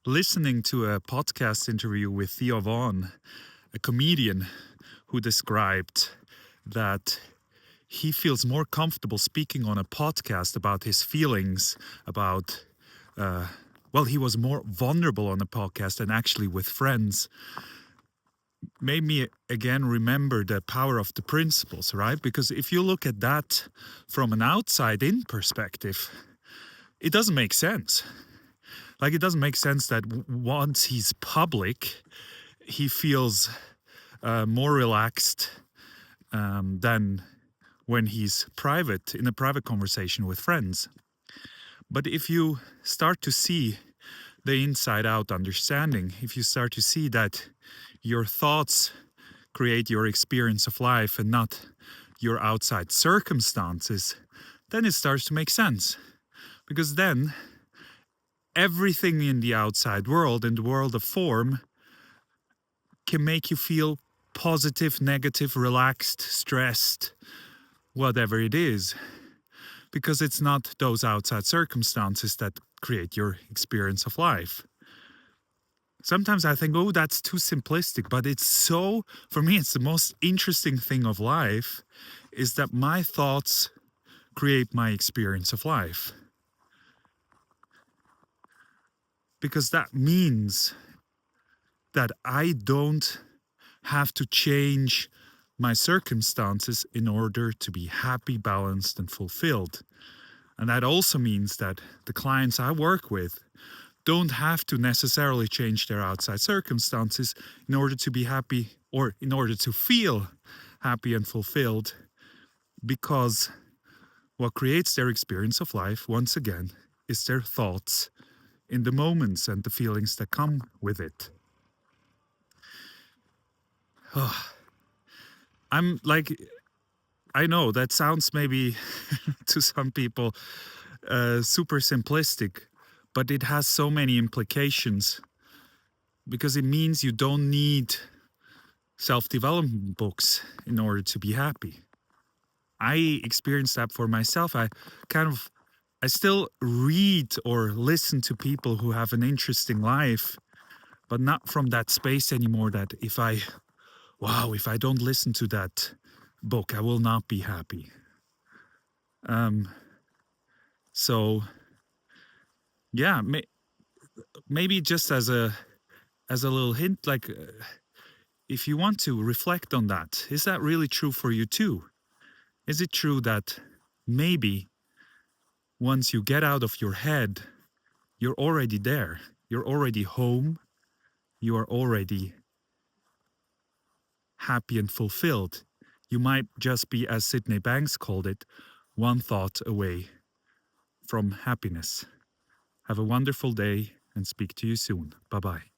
listening to a podcast interview with Theo, a comedian who described that he feels more comfortable speaking on a podcast about his feelings, he was more vulnerable on a podcast than actually with friends. Made me again remember the power of the principles, right? Because if you look at that from an outside in perspective, it doesn't make sense. Like, it doesn't make sense that once he's public, he feels more relaxed than when he's private, in a private conversation with friends. But if you start to see the inside out understanding, if you start to see that your thoughts create your experience of life and not your outside circumstances, then it starts to make sense. Because then everything in the outside world, in the world of form, can make you feel positive, negative, relaxed, stressed, whatever it is. Because it's not those outside circumstances that create your experience of life. Sometimes I think, oh, that's too simplistic, but for me, it's the most interesting thing of life, is that my thoughts create my experience of life. Because that means that I don't have to change my circumstances in order to be happy, balanced, and fulfilled. And that also means that the clients I work with don't have to necessarily change their outside circumstances in order to be happy or in order to feel happy and fulfilled, because what creates their experience of life, once again, is their thoughts in the moments and the feelings that come with it. I know that sounds maybe to some people super simplistic, but it has so many implications, because it means you don't need self-development books in order to be happy. I experienced that for myself. I still read or listen to people who have an interesting life, but not from that space anymore, that if I don't listen to that book, I will not be happy. Maybe just as a little hint, like if you want to reflect on that, is that really true for you too? Is it true that maybe once you get out of your head, you're already there, you're already home, you are already happy and fulfilled? You might just be, as Sydney Banks called it, one thought away from happiness. Have a wonderful day and speak to you soon. Bye-bye.